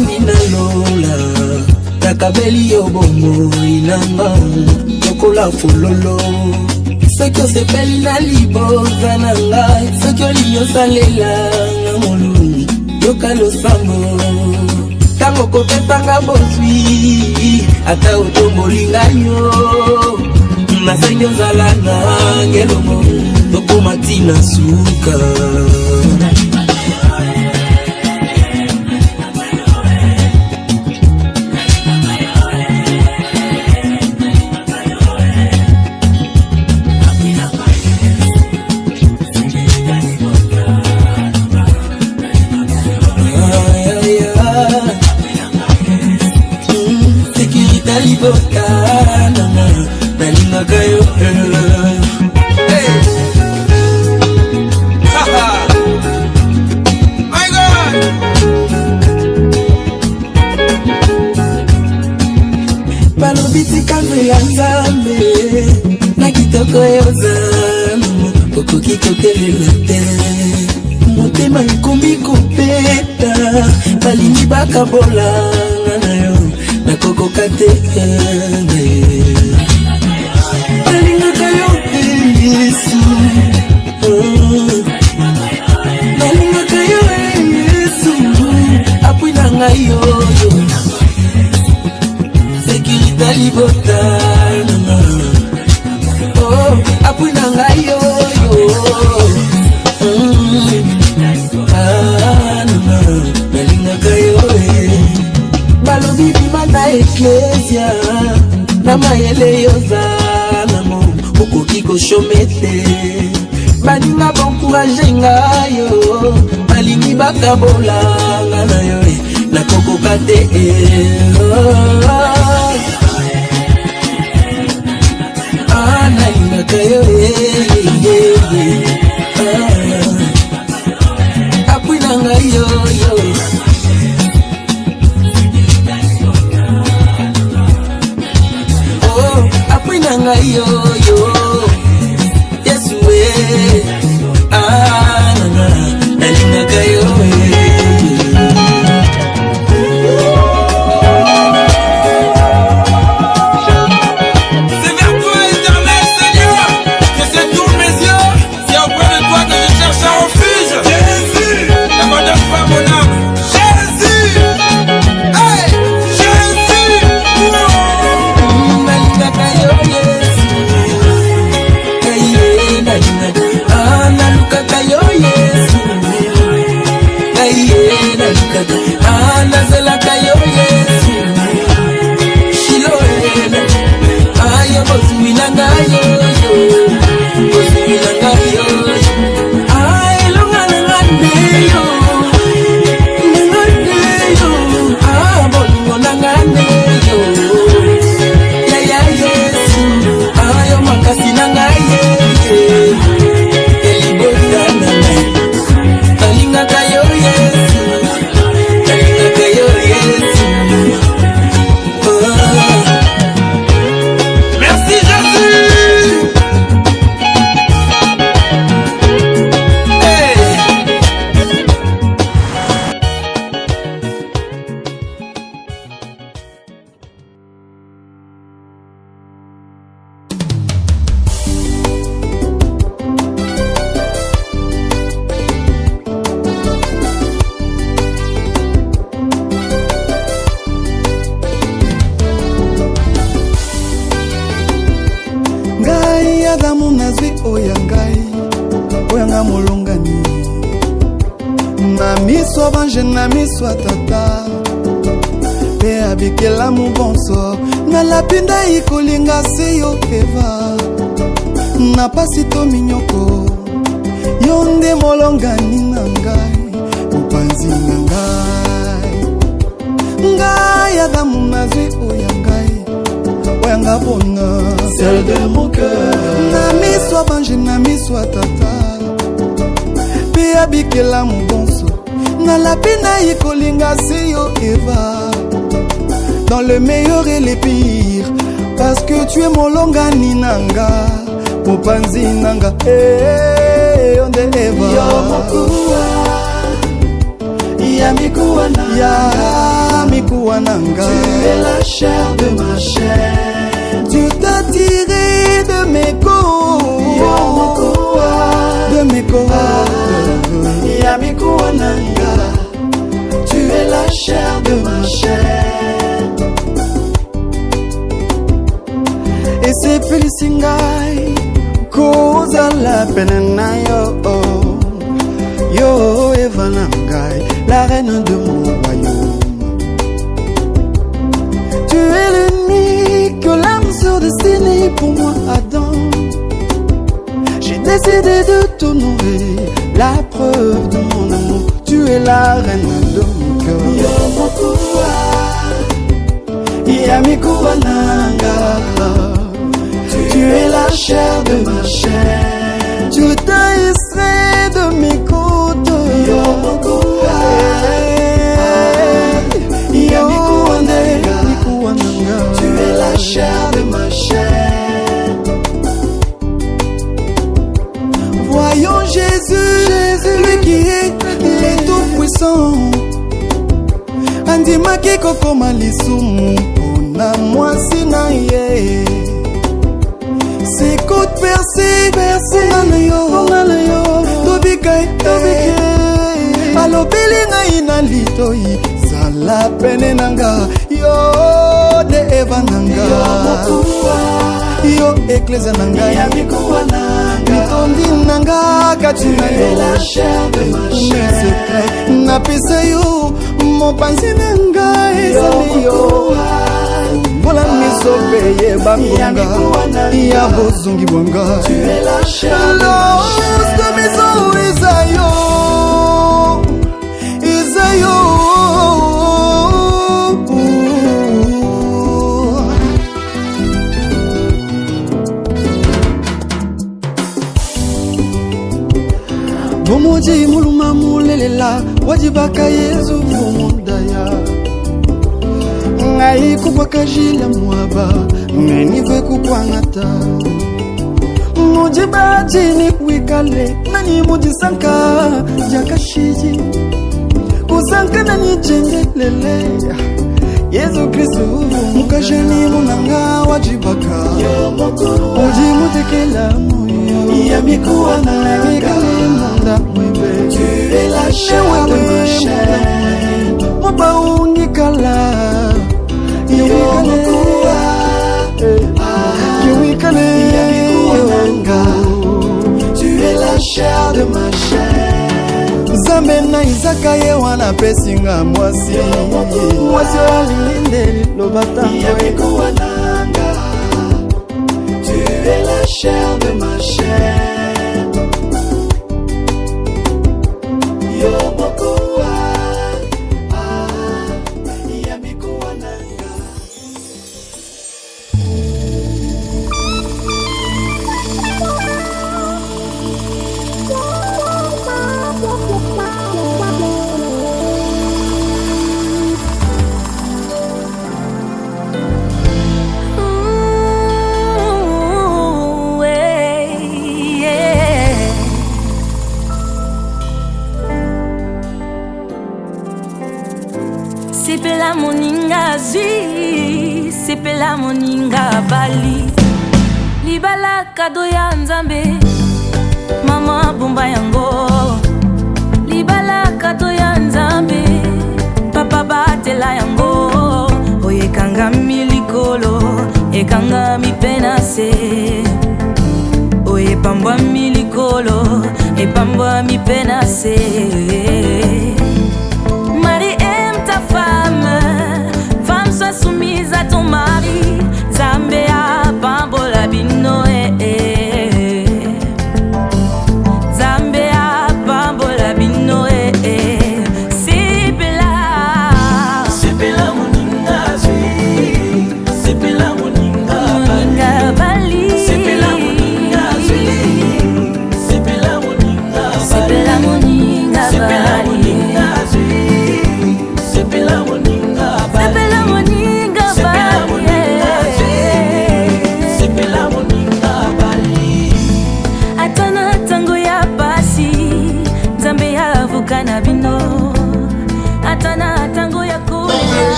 nabandi na lola nakabeli yo bongo inanga lokola fololo soki osepeli na liboza na ngai soki olingi osalela na molulu yoka losambo tango kopesanga bozwi ata otomboli ngai yo nasengi ozala na ngelongo tokoma tina suka motema ikombi kopeta balingi bakabola na yo nakokoka te nalingaka yo Yesu nalingaka yo Yesu apui na ngai yoyo sekirita libota apui na ngai yoyo nalingaka yo balobi bima na eklesia na mayele yozalamo okoki koshome te baninga bonkourage ngayo balingi bakabolanga na yo nakokoka te nalingaka yo apui na ngai yoyo apui na ngai yoyo Yesu nalingaka yo nazelaka yo Yesu shiloele aya bozwi na ngai yoyo bozwi na ngai yoyo elonga na ngandeyo bolingo na ngandeyo yaya Yesu ayo makasi na ngai elibota na ngai nalingaka yo Yesu Adamu nazwi oyanga molongani na miso bange na miso tata pe abikela mubonso na lapinda ikolinga seyo Eva na pasi to minyoko yonde molongani na ngai upanzi na ngai Adamu nazwi oyanga bona celle de mon cœur na miswa bange na miswa tata pe abikela mubonso na lapina ikolinga seyo Eva dans le meilleur et le pire parce que tu es molongani nanga mopanzi nanga onde Eva yo mokuwa ya mikuwa na ya Yamikuananga. Tu es la chair de ma chair. Tu t'as tiré de mes côtes, de mes côtes. Yamikuananga. Tu es la chair de ma chair. Et c'est Felicingai, cause à la peine na yo. Yo Evanangai, la reine de mon royaume. Tu es l'unique, l'âme surdestinée pour moi, Adam. J'ai décidé de t'honorer, la preuve de mon amour. Tu es la reine de mon cœur. Yamikuananga. Tu es la chair de ma chair. Tu t'as extrait de mes côtes. Tu es la chair de ma chair. Voyons Jésus, lui qui est le tout-puissant. Andimaki kokoma lisumu pona mwasi na ye. Ses côtes percées, na yo. Tobikai, alobeli ngai na litoi. Zala pene nanga, yo de Eva nanga. Yo eklezia nanga, mitondi nanga katina yo. La chair de ma chair. Napesa yo mopanzi nanga ezali yo. Bola miso peye bangonga ya bozungi bwanga. Tu es la chair de ma chair. Lorsque miso ezayo, ezayo. Bomoji muluma mulelela wajibaka Yesu vumundaya. Ngai kubaka jila mwaba menive kukwangata. Mujiba jini kuikale nani mujisanka jakashiji. Kusanka nani jengelele Yesu Kristu mukajeni munanga wajibaka. Uji mutekela moyo Yamikuananga. Tu es la chair de ma chair. Mobaungi kala Tu es la chair de ma chair. Zambe na Isaka ye wana pesinga mwasi. Mwasi alilinde lobatango. Yamikuananga. Tu es la chair de ma chair. Sepela moninga zwi, sepela moninga bali. Libala kado ya Nzambe, mama bumba yango. Libala kado ya Nzambe, papa batela yango. Oye kanga milikolo, ekanga mipenase. Oye pambwa milikolo, epambwa mipenase. Femme, sois soumise à ton mari. Zambea, pambola bino Zambea, pambola bino Sepela, sepela moninga zwi, sepela moninga bali. Sepela moninga zwi, sepela moninga bali. Sepela moninga bali. Sepela moninga zwi, sepela moninga bali. Sepela moninga bali.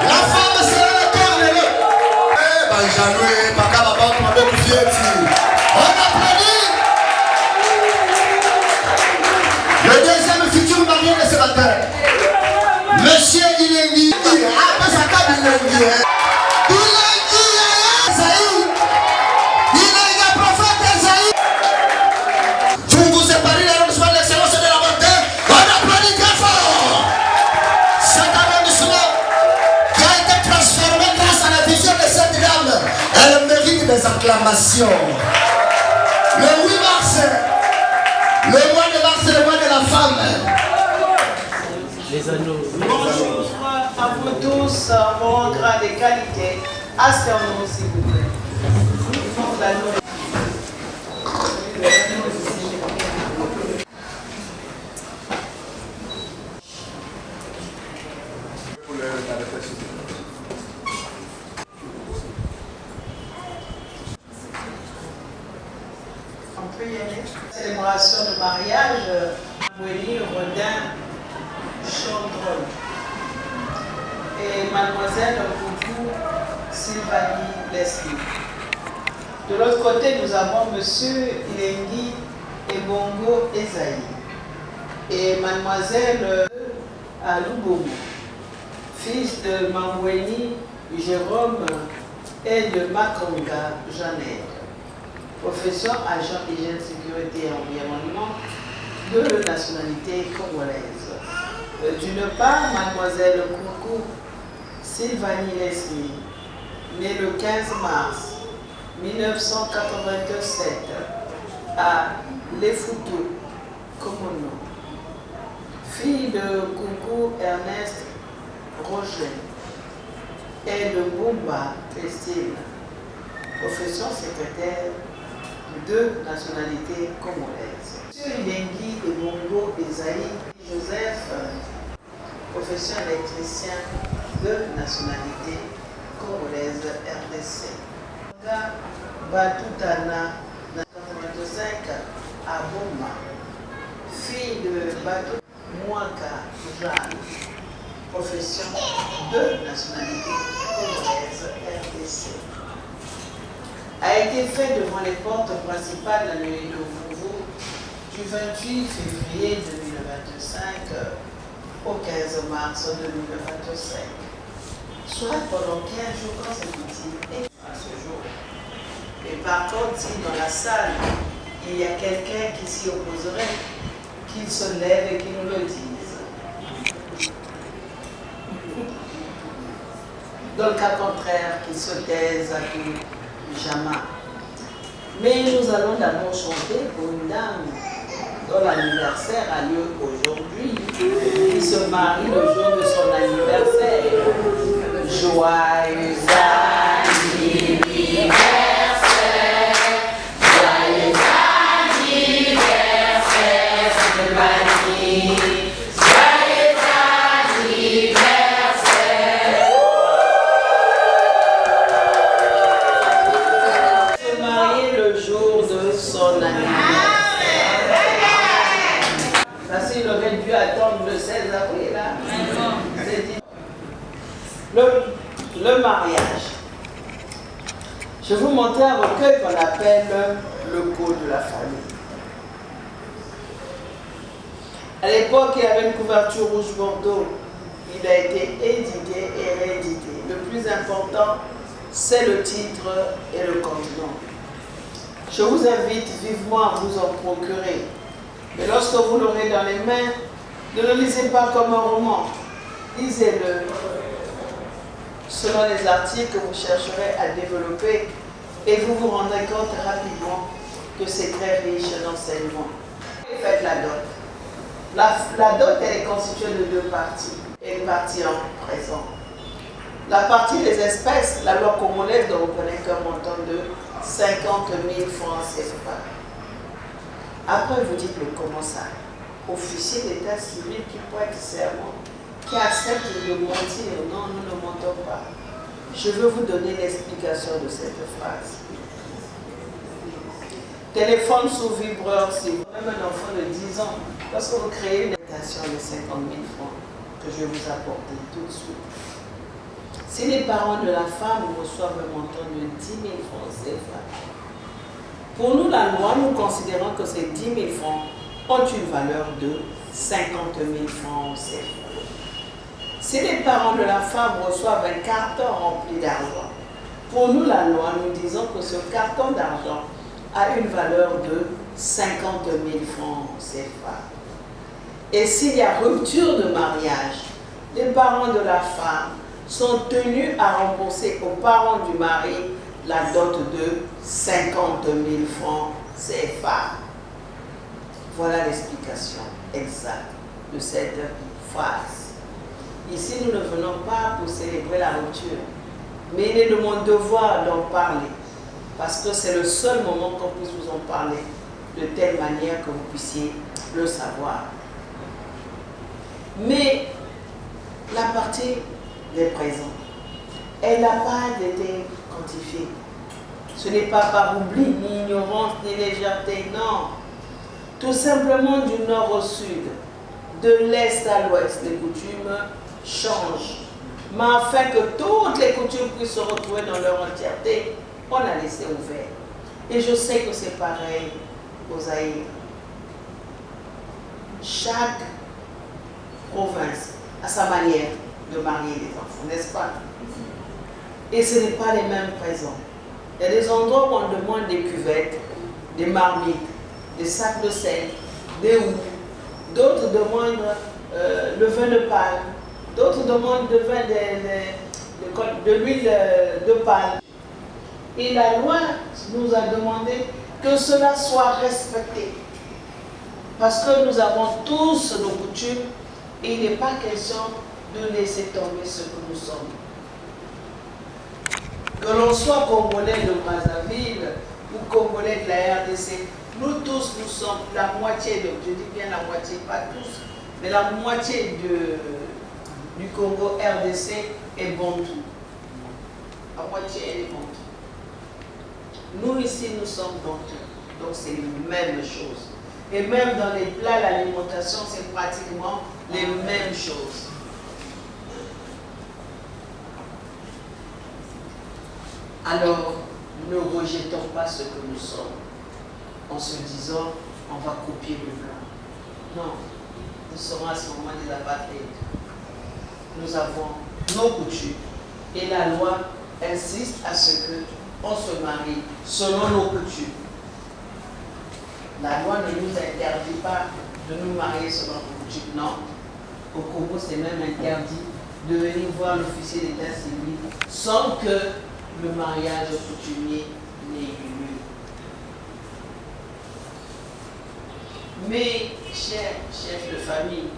La femme sera le corps de l'homme. Eh ben, Jaloué, Paka, Baba, Mabou, Fieti. On applaudit. Le deuxième futur marié de ce matin. Monsieur Ilengi. Ah, mais ça t'a dit Ilengi. Ilengi, Esaïe. Ilengi, prophète Esaïe. Vous vous séparez de l'arrondissement de l'excellence et de la bonté. On applaudit très fort. Cet arrondissement qui a été transformé grâce à la vision de cette dame, elle mérite des acclamations. Le 8 mars, le mois de mars, c'est le mois de la femme. Bonjour à vous tous, mon grade de qualité. Asseyons-nous s'il vous plaît. On peut y aller. Célébration de mariage, Willy Rodin Chandron et mademoiselle Koudou Sylvanie Leslie. De l'autre côté, nous avons monsieur Ilengi Ebongo Esaïe et mademoiselle Alouboumou, fils de Mangweni Jérôme et de Makonga Jeannette. Profession agent hygiène, sécurité et environnement de nationalité congolaise. D'une part, mademoiselle Koukou Sylvanie Leslie, née le 15 mars 1987 à Lefoutou, Komono, fille de Koukou Ernest Roger et de Boumba Christine, profession secrétaire de nationalité congolaise. Monsieur Ilengi Ebongo Esaïe Joseph, profession électricien de nationalité congolaise RDC. Batoutana, 1985 à Boma, fille de Batou Mouaka Jeanne, profession de nationalité congolaise RDC. A été fait devant les portes principales de la nuit de Vouvou du 28 février 2025 au 15 mars 2025. Soit pendant 15 jours consécutifs et à ce jour. Et par contre, si dans la salle, il y a quelqu'un qui s'y opposerait, qu'il se lève et qu'il nous le dise. Dans le cas contraire, qu'il se taise à tout jamais. Mais nous allons d'abord chanter pour une dame dont l'anniversaire a lieu aujourd'hui, qui se marie le jour de son anniversaire. Joyeux anniversaire, joyeux anniversaire, Sylvanie, joyeux anniversaire. Se marier le jour de son anniversaire. Parce qu'il aurait dû attendre le 16 avril, là. Le mariage. Je vais vous montrer un recueil qu'on appelle le code de la famille. À l'époque, il y avait une couverture rouge bordeaux. Il a été édité et réédité. Le plus important, c'est le titre et le continent. Je vous invite vivement à vous en procurer. Mais lorsque vous l'aurez dans les mains, ne le lisez pas comme un roman. Lisez-le selon les articles que vous chercherez à développer et vous vous rendrez compte rapidement que c'est très riche d'enseignements. Faites la dot. La dot, elle est constituée de deux parties et une partie en présent. La partie des espèces, la loi congolaise ne reconnaît qu'un montant de 50 000 francs CFA. Après, vous dites le commissariat, officier d'état civil qui prête serment, qui accepte de mentir. Non, nous ne mentons pas. Je veux vous donner l'explication de cette phrase. Téléphone sous vibreur, si vous avez un enfant de 10 ans, lorsque vous créez une invitation de 50 000 francs que je vais vous apporter tout de suite. Si les parents de la femme reçoivent un montant de 10 000 francs CFA, pour nous, la loi, nous considérons que ces 10 000 francs ont une valeur de 50 000 francs CFA. Si les parents de la femme reçoivent un carton rempli d'argent, pour nous, la loi, nous disons que ce carton d'argent a une valeur de 50 000 francs CFA. Et s'il y a rupture de mariage, les parents de la femme sont tenus à rembourser aux parents du mari la dot de 50 000 francs CFA. Voilà l'explication exacte de cette phrase. Ici, nous ne venons pas pour célébrer la rupture, mais il est de mon devoir d'en parler, parce que c'est le seul moment qu'on puisse vous en parler de telle manière que vous puissiez le savoir. Mais la partie des présents, elle n'a pas été quantifiée. Ce n'est pas par oubli, ni ignorance, ni légèreté, non. Tout simplement du nord au sud, de l'est à l'ouest, les coutumes changent. Mais afin que toutes les coutumes puissent se retrouver dans leur entièreté, on a laissé ouvert. Et je sais que c'est pareil aux Zaïre. Chaque province a sa manière de marier les enfants, n'est-ce pas? Et ce n'est pas les mêmes présents. Il y a des endroits où on demande des cuvettes, des marmites, des sacs de sel, des houes. D'autres demandent le vin de palme. D'autres demandent de l'huile de palme. Et la loi nous a demandé que cela soit respecté. Parce que nous avons tous nos coutumes et il n'est pas question de laisser tomber ce que nous sommes. Que l'on soit Congolais de Brazzaville ou Congolais de la RDC, nous tous, nous sommes la moitié, je dis bien la moitié, pas tous, mais la moitié du Congo RDC est Bantou. La moitié est Bantou. Nous ici, nous sommes Bantou. Donc c'est les mêmes choses. Et même dans les plats, l'alimentation, c'est pratiquement les mêmes choses. Alors, ne rejetons pas ce que nous sommes en se disant, on va copier le blanc. Non, nous serons à ce moment des apatrides. Nous avons nos coutumes et la loi insiste à ce qu'on se marie selon nos coutumes. La loi ne nous interdit pas de nous marier selon nos coutumes, non. Au Congo, c'est même interdit de venir voir l'officier d'état civil sans que le mariage coutumier n'ait eu lieu. Mais, chers chefs de famille,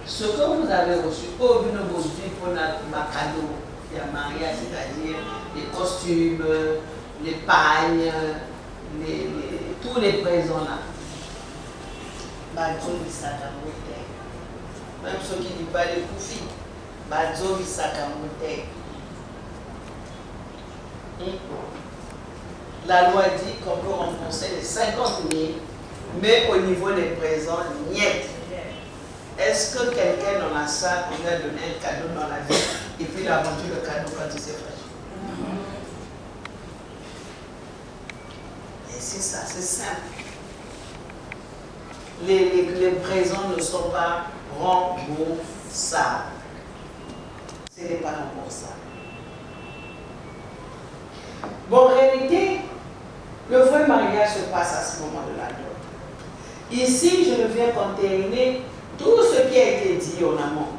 ce que vous avez reçu, pour ma cadeau, il y a mariage, c'est-à-dire les costumes, les pagnes, tous les présents là. Même ceux qui ne disent pas les koufis, la loi dit qu'on peut rembourser les 50 000, mais au niveau des présents, niet. Est-ce que quelqu'un dans la salle on a donné un cadeau dans la vie et puis il a vendu le cadeau quand il s'est fâché? Et c'est ça, c'est simple. Les présents ne sont pas remboursables. Ce n'est pas remboursable. Bon, en réalité, le vrai mariage se passe à ce moment de la dot. Ici, je ne viens qu'entériner tout ce qui a été dit en amont.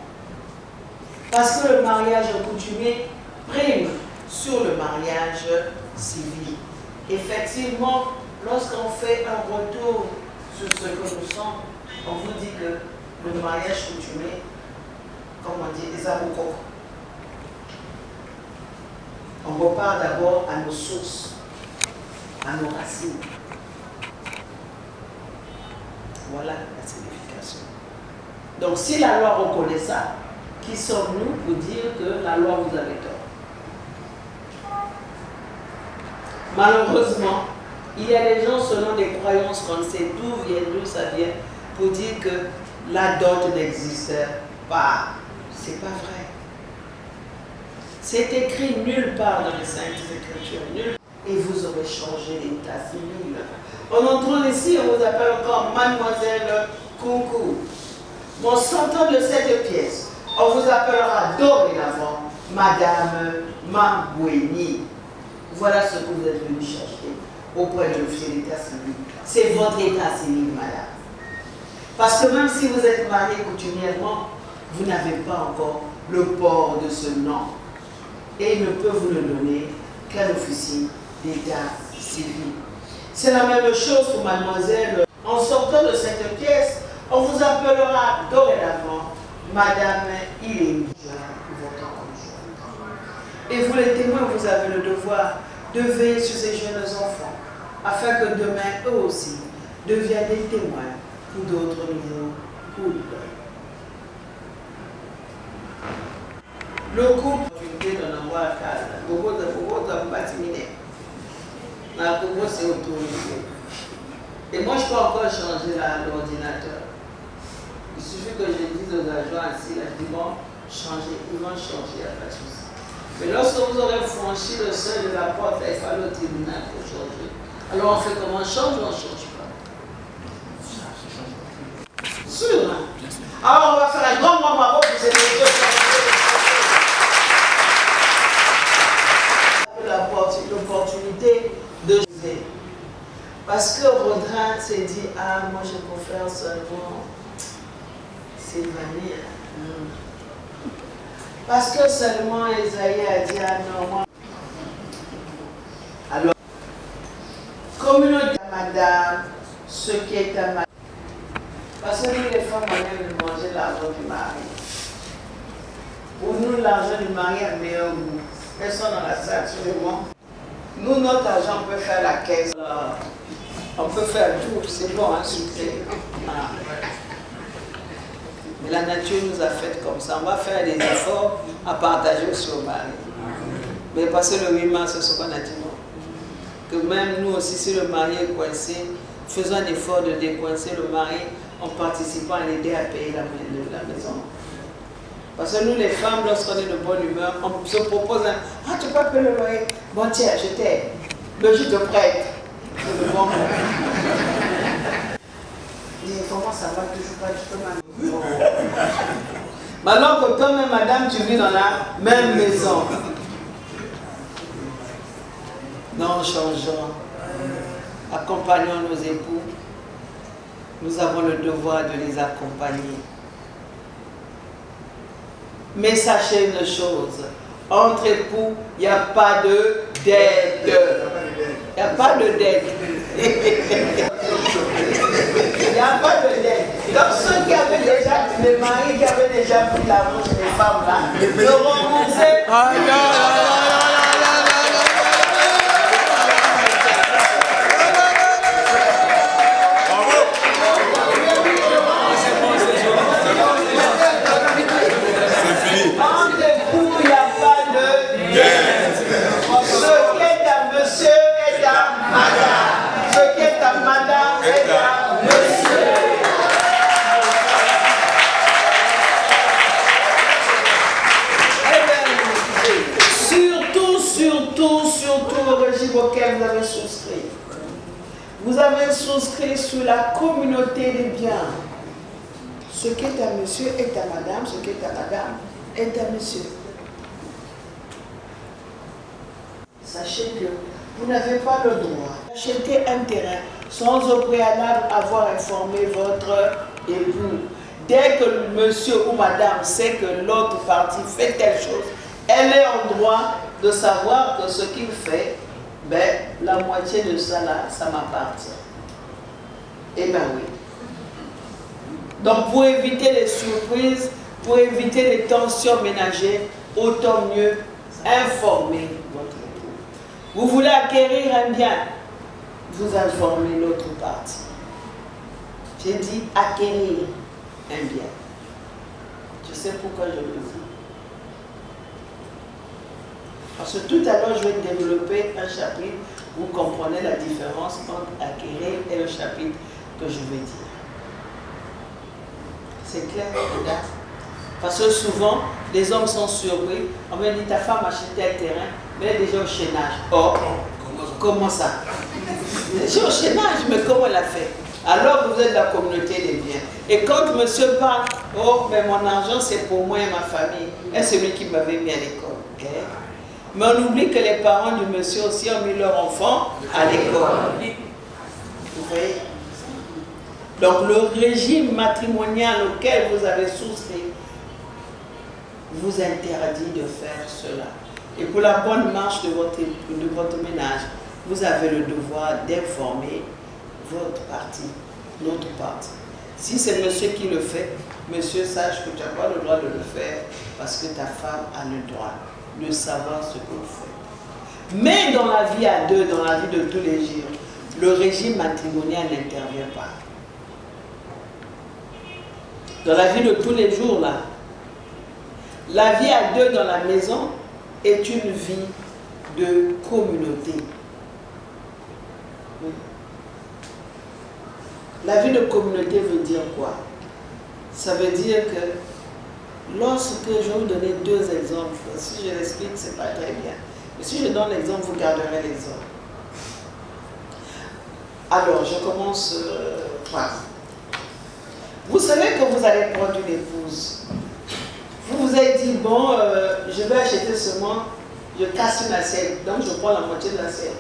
Parce que le mariage coutumier prime sur le mariage civil. Effectivement, lorsqu'on fait un retour sur ce que nous sommes, on vous dit que le mariage coutumier, comme on dit, des avocats. On repart d'abord à nos sources, à nos racines. Voilà la signification. Donc si la loi reconnaît ça, qui sommes-nous pour dire que la loi vous avait tort? Malheureusement, il y a des gens selon des croyances qu'on sait d'où ça vient, pour dire que la dot n'existe pas. C'est pas vrai. C'est écrit nulle part dans les Saintes Écritures, nulle. Et vous aurez changé l'état civil. En entrant ici, on vous appelle encore Mademoiselle Coucou. Bon, sortant de cette pièce, on vous appellera dorénavant Madame Mamboueni. Voilà ce que vous êtes venu chercher auprès de l'officier d'état civil. C'est votre état civil, madame. Parce que même si vous êtes marié coutumièrement, vous n'avez pas encore le port de ce nom. Et il ne peut vous le donner qu'un officier d'état civil. C'est la même chose pour mademoiselle. En sortant de cette pièce, on vous appellera dorénavant Madame Ilénie, votre conjoint. Et vous les témoins, vous avez le devoir de veiller sur ces jeunes enfants, afin que demain, eux aussi, deviennent des témoins pour d'autres nouveaux couples. Le couple, je vais en avoir à casa. Beaucoup de bâtiments. La couple, c'est autorisé. Et moi, je peux encore changer l'ordinateur. Il suffit que je dise aux agents assis, là, je dis bon, changez, ils vont changer, il n'y a pas de souci. Mais lorsque vous aurez franchi le seuil de la porte, il faut aller au tribunal pour changer. Alors on fait comment? On change ou on ne change pas? Sûr, hein? Alors on va faire un grand bravo pour ces deux. L'opportunité de juger. Parce que Rodrin s'est dit, ah, moi je préfère seulement Sylvanie. Parce que seulement Esaïe a dit, ah non, moi. Alors, communauté madame, ce qui est à madame. Parce que nous, les femmes, on aime manger l'argent du mari. Pour nous, l'argent du mari a meilleur goût. Personne dans la salle, sûrement. Nous, notre argent, on peut faire la caisse. On peut faire tout, c'est bon, hein, sucré. Ah. Mais la nature nous a fait comme ça. On va faire des efforts à partager sur le mari. Mais parce que le 8 mars, c'est ce qu'on a dit, non. Que même nous aussi, si le mari est coincé, faisons un effort de décoincer le mari en participant à l'aider à payer la maison. Parce que nous, les femmes, lorsqu'on est de bonne humeur, on se propose un « Ah, tu peux payer le loyer? Bon, tiens, je t'aide. Mais je te prête. » C'est le bon moment. Comment ça va toujours pas? Tu peux m'amener. Maintenant que toi-même, madame, tu vis dans la même maison. Non, changeons. Accompagnons nos époux. Nous avons le devoir de les accompagner. Mais sachez une chose, entre époux, il n'y a pas de dette. Il n'y a pas de dette. Il n'y a pas de dette. Donc ceux qui avaient déjà, les maris qui avaient déjà pris l'argent chez les femmes là, le rembourser. Auquel vous avez souscrit. Vous avez souscrit sur la communauté des biens. Ce qui est à monsieur est à madame, ce qui est à madame est à monsieur. Sachez que vous n'avez pas le droit d'acheter un terrain sans au préalable avoir informé votre époux. Dès que monsieur ou madame sait que l'autre partie fait telle chose, elle est en droit de savoir que ce qu'il fait, ben, la moitié de ça là, ça m'appartient. Eh bien oui. Donc pour éviter les surprises, pour éviter les tensions ménagères, autant mieux informer votre époux. Vous voulez acquérir un bien, vous informez l'autre partie. J'ai dit acquérir un bien. Je sais pourquoi je le dis. Parce que tout à l'heure, je vais développer un chapitre, vous comprenez la différence entre acquérir et le chapitre que je vais dire. C'est clair, mesdames? Parce que souvent, Les hommes sont surpris. On me dit, ta femme a acheté un terrain, mais elle est déjà au chaînage. Oh, comment ça? Elle est déjà au chaînage, mais comment elle a fait? Alors vous êtes la communauté des biens. Et quand monsieur parle, oh, mais mon argent c'est pour moi et ma famille. Et c'est lui qui m'avait mis à l'école. Okay? Mais on oublie que les parents du monsieur aussi ont mis leur enfant à l'école. Vous voyez? Donc le régime matrimonial auquel vous avez souscrit vous interdit de faire cela. Et pour la bonne marche de votre ménage, vous avez le devoir d'informer votre partie, l'autre partie. Si c'est monsieur qui le fait, monsieur, sache que tu n'as pas le droit de le faire parce que ta femme a le droit de savoir ce que vous faites. Mais dans la vie à deux, dans la vie de tous les jours, le régime matrimonial n'intervient pas. Dans la vie de tous les jours, là, la vie à deux dans la maison est une vie de communauté. La vie de communauté veut dire quoi? Ça veut dire que lorsque je vais vous donner deux exemples, si je l'explique, ce n'est pas très bien. Mais si je donne l'exemple, vous garderez l'exemple. Alors, je commence par... Vous savez que vous allez prendre une épouse. Vous vous avez dit, bon, je vais acheter seulement, je casse une assiette, donc je prends la moitié de l'assiette.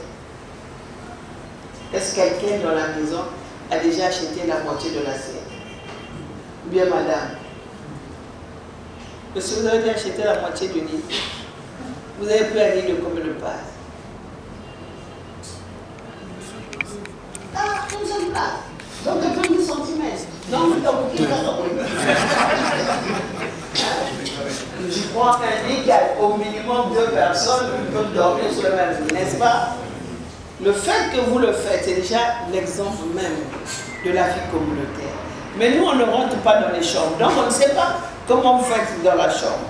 Est-ce que quelqu'un dans la maison a déjà acheté la moitié de l'assiette? Ou bien madame? Parce que vous avez déjà acheté la moitié du lit. Vous avez pris un lit de combien de passe? Ah, une seule place. Donc, 90 cm. Non, vous t'en je prends un lit qui a au minimum 2 personnes qui peuvent dormir sur le même lit, n'est-ce pas? Le fait que vous le faites, c'est déjà l'exemple même de la vie communautaire. Mais nous, on ne rentre pas dans les chambres. Donc, on ne sait pas comment vous faites dans la chambre.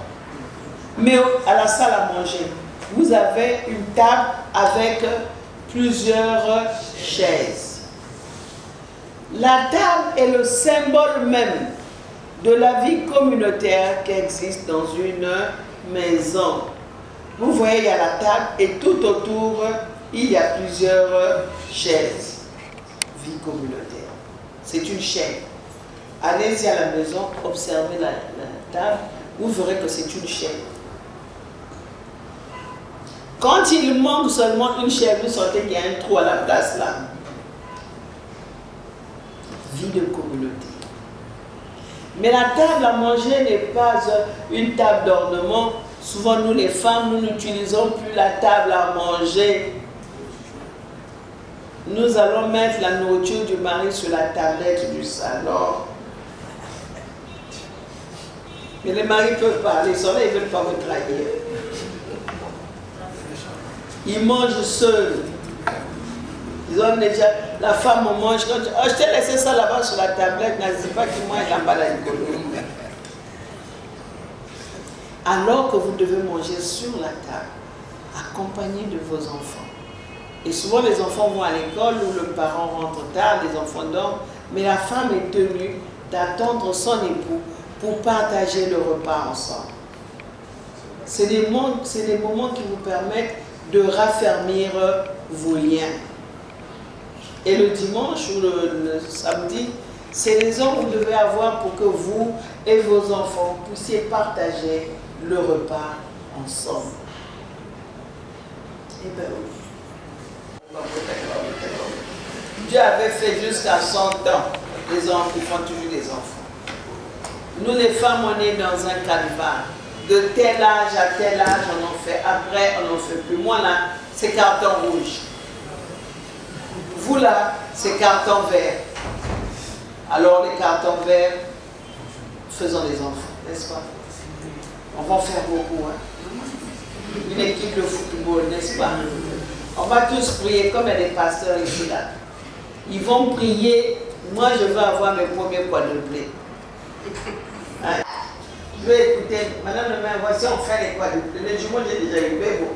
Mais à la salle à manger, vous avez une table avec plusieurs chaises. La table est le symbole même de la vie communautaire qui existe dans une maison. Vous voyez, il y a la table et tout autour, il y a plusieurs chaises. Vie communautaire. C'est une chaîne. Allez-y à la maison, observez la table, vous verrez que c'est une chaîne. Quand il manque seulement une chaîne, vous sentez qu'il y a un trou à la place là. Vie de communauté. Mais la table à manger n'est pas une table d'ornement. Souvent, nous les femmes, nous n'utilisons plus la table à manger. Nous allons mettre la nourriture du mari sur la tablette du salon. Mais les maris peuvent parler, ils ne veulent pas vous trahir. Ils mangent seuls. Ils ont déjà, la femme mange, quand je t'ai laissé ça là-bas sur la tablette, n'hésite pas qu'ils mangent la balade. Alors que vous devez manger sur la table, accompagné de vos enfants. Et souvent les enfants vont à l'école où le parent rentre tard, les enfants dorment, mais la femme est tenue d'attendre son époux pour partager le repas ensemble. C'est des moments qui vous permettent de raffermir vos liens. Et le dimanche ou le samedi, c'est les heures que vous devez avoir pour que vous et vos enfants puissiez partager le repas ensemble. Eh bien oui. Dieu avait fait jusqu'à 100 ans les enfants qui font toujours des enfants. Nous les femmes, on est dans un calvaire. De tel âge à tel âge, on en fait. Après, on n'en fait plus. Moi là, c'est carton rouge. Vous là, c'est carton vert. Alors les cartons verts, faisons des enfants, n'est-ce pas? On va en faire beaucoup, hein? Une équipe de football, n'est-ce pas? On va tous prier comme des pasteurs ici là. Ils vont prier. Moi, je veux avoir mes premiers quadruplés. Hein? Je vais écouter, madame le maire, voici on fait les quadruplés. Les jumeaux, j'ai déjà eu, mais bon.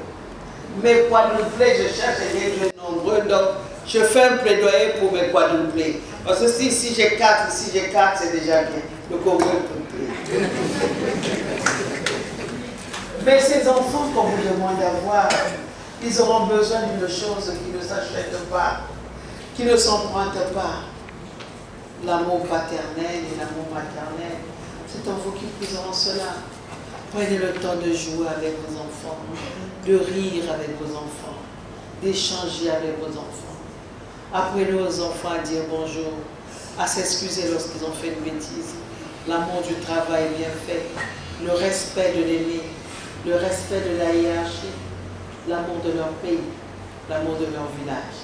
Mes quadruplés, je cherche des jeux nombreux, donc je fais un plaidoyer pour mes quadruplés. Parce que si j'ai 4, c'est déjà bien. Le Congo est complet. Mais ces enfants qu'on vous demande d'avoir, ils auront besoin d'une chose qui ne s'achète pas, qui ne s'emprunte pas. L'amour paternel et l'amour maternel. C'est en vous qui puiseront cela. Prenez le temps de jouer avec vos enfants, de rire avec vos enfants, d'échanger avec vos enfants. Apprenez aux enfants à dire bonjour, à s'excuser lorsqu'ils ont fait une bêtise. L'amour du travail bien fait, le respect de l'aîné, le respect de la hiérarchie, l'amour de leur pays, l'amour de leur village.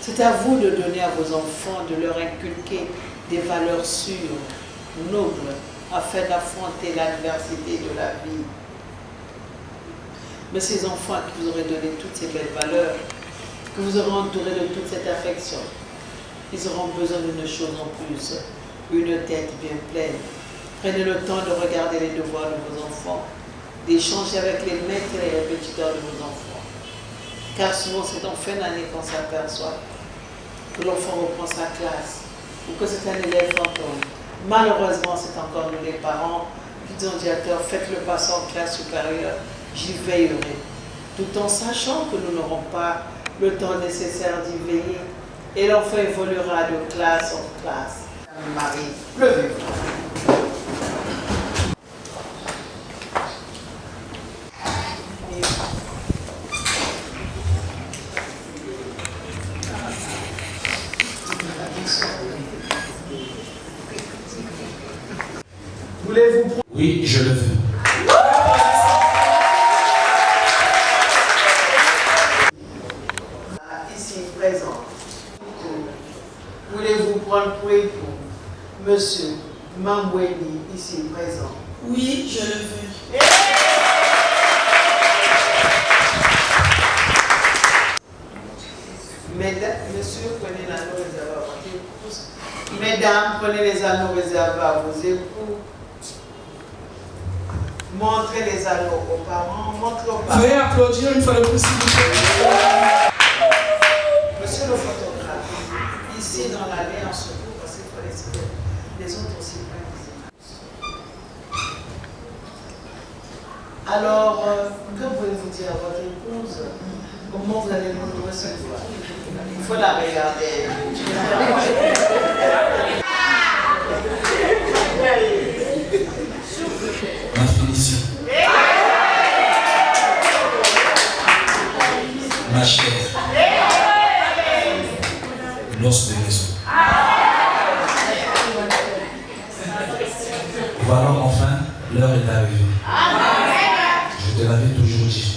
C'est à vous de donner à vos enfants, de leur inculquer des valeurs sûres, nobles, afin d'affronter l'adversité de la vie. Mais ces enfants à qui vous aurez donné toutes ces belles valeurs, que vous aurez entouré de toute cette affection, ils auront besoin d'une chose en plus, une tête bien pleine. Prenez le temps de regarder les devoirs de vos enfants, d'échanger avec les maîtres et les répétiteurs de vos enfants. Car souvent c'est en fin d'année qu'on s'aperçoit que l'enfant reprend sa classe ou que c'est un élève fantôme. Malheureusement, c'est encore nous les parents qui disons au directeur, faites-le passer en classe supérieure, j'y veillerai. Tout en sachant que nous n'aurons pas le temps nécessaire d'y veiller et l'enfant évoluera de classe en classe. Marie, levez-vous. Voulez-vous... Oui, je le veux. Ici présent. Voulez-vous prendre pour époux Monsieur Mambweni, ici présent? Oui, je le veux. Mesdames, Monsieur, prenez l'anneau réservé à votre épouse. Mesdames, prenez les anneaux réservés à vos époux. Montrez les anneaux aux parents, montrez aux parents. Veuillez applaudir une fois de plus, s'il vous plaît. Monsieur le photographe, ici dans l'allée en secours, parce qu'il faut laisser les autres aussi prennent. Alors, que pouvez-vous dire à votre épouse? Comment vous allez nous recevoir? Il faut la regarder. Ma finition. Ma chair. L'os de maison. Voilà enfin, l'heure est arrivée. Je te l'avais toujours dit.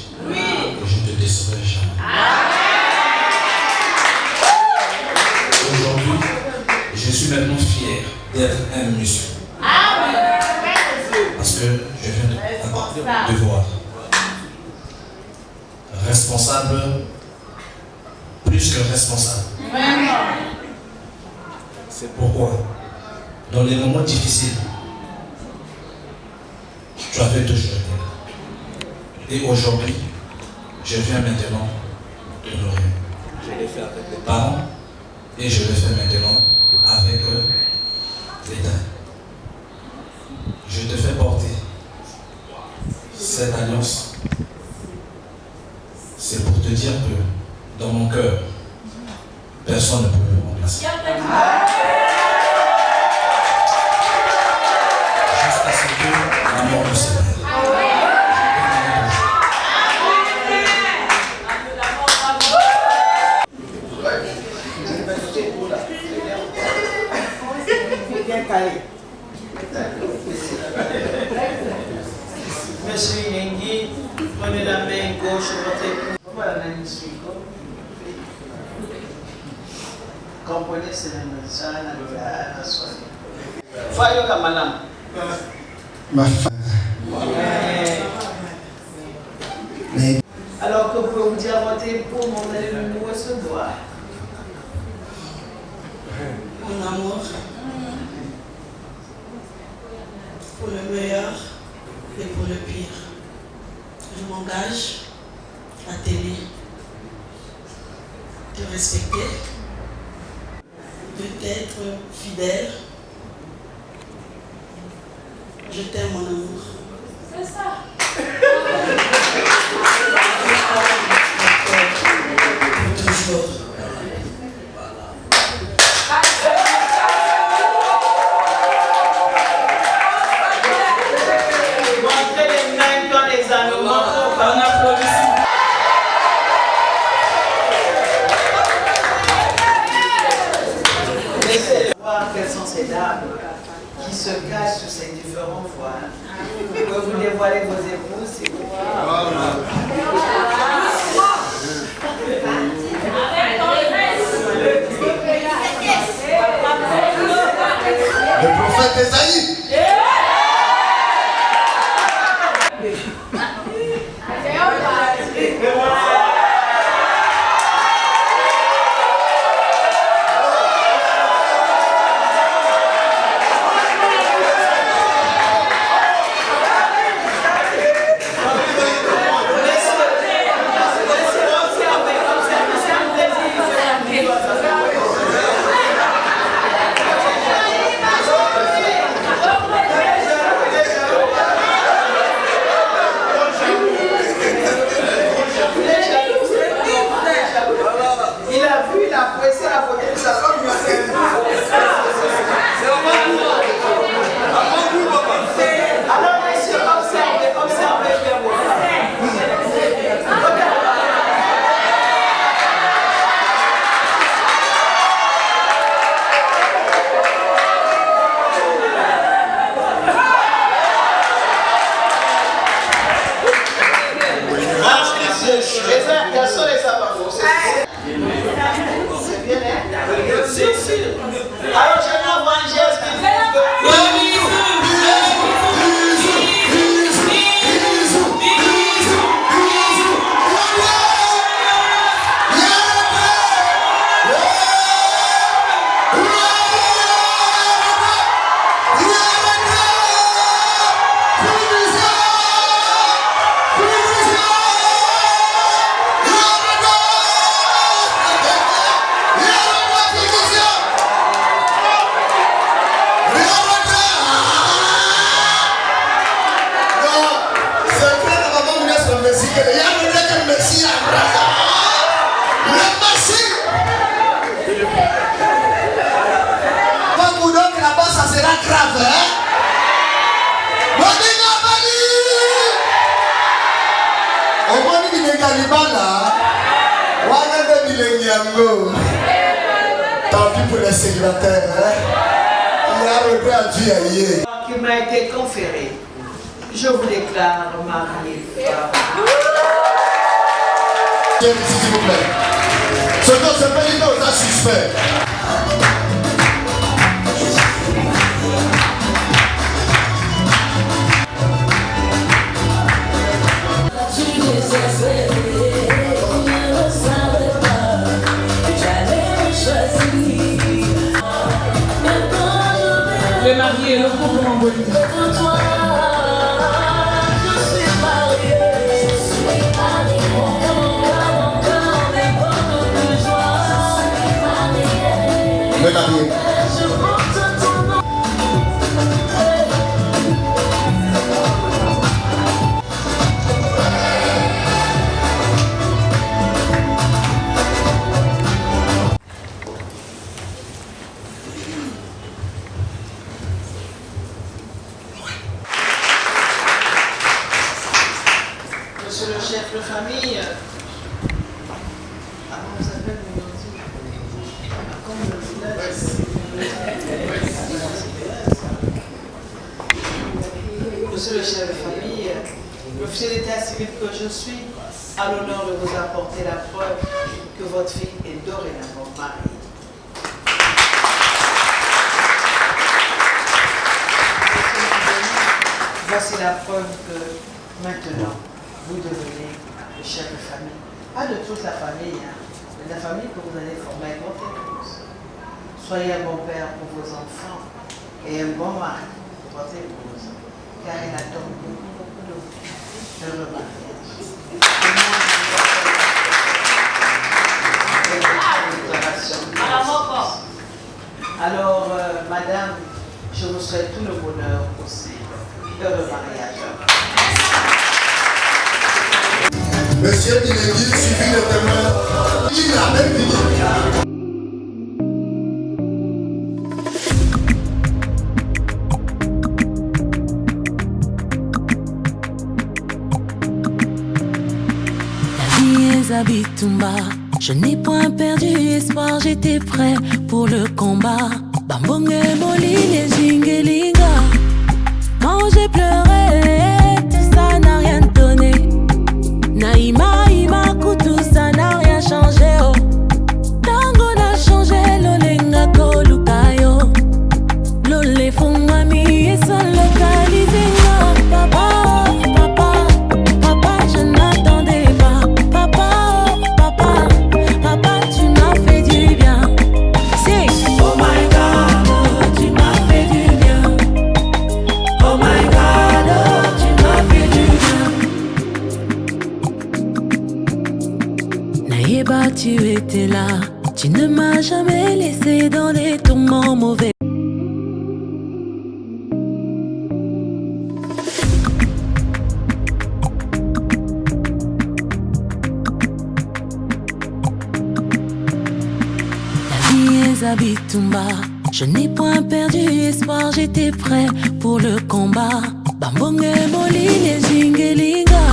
Que je ne te décevrai jamais. Aujourd'hui, je suis maintenant fier d'être un monsieur. Parce que je viens de voir. Responsable, plus que responsable. C'est pourquoi, dans les moments difficiles, tu avais toujours été là. Et aujourd'hui, je viens maintenant t'honorer. Je l'ai fait avec les parents et je le fais maintenant avec l'État. Je te fais porter cette alliance. C'est pour te dire que dans mon cœur, personne ne peut me remplacer. Jusqu'à ce que la mort nous sépare. Monsieur Yengi, prenez la main gauche de votre épouse. Comprenez, c'est la médecin, la soigne. Voyons comme madame. Ma femme. Alors que pouvez-vous dire à votre époux, vous allez nous recevoir? Mon amour, pour le meilleur et pour le pire, je m'engage à t'aimer, te respecter, de t'être fidèle. Je t'aime, mon amour. se cache sous ces différents voiles. Que vous dévoilez vos épouses, c'est vous. Le prophète Esaïe. Alors je n'envoie un geste qui fait grave, hein? Au moins, il y a des tant pis pour les célibataires, hein? Il y a un Dieu. Qui m'a été conféré. Je vous déclare marié. S'il vous plaît. Ce nom se fait aux suspects. Le marié, le couple en bonne. Le marié. Monsieur le chef de famille, comment vous appelez comme le village. Monsieur le chef de famille, l'officier d'état civil que je suis a l'honneur de vous apporter la preuve que votre fille est dorénavant mariée. Voici la preuve que maintenant, vous devenez le chef de famille. Pas de toute la famille, hein, mais la famille que vous allez former avec votre épouse. Soyez un bon père pour vos enfants et un bon mari pour votre épouse, car elle attend beaucoup de vous. Le mariage. Alors, madame, je vous souhaite tout le bonheur possible. Heureux mariage. Monsieur Dinegui, suivi le témoin. Il a même dit. Zabitumba, je n'ai point perdu espoir, j'étais prêt pour le combat. Bambonge moline zingelinga. Quand j'ai pleuré, tout ça n'a rien donné. Naïma, Imaku, tout ça n'a rien changé. Oh. Tango n'a changé, l'olenga kolukayo. L'ole fungami et son localisé. Papa, papa, papa, je n'attendais pas. Papa, papa, papa, tu m'as fait du bien. C'est oh my God, tu m'as fait du bien. Oh my God, tu m'as fait du bien. Naïba, tu étais là. Tu ne m'as jamais laissé dans les tourments mauvais. Zabitumba, je n'ai point perdu espoir, j'étais prêt pour le combat. Bambonge moline zingelinga.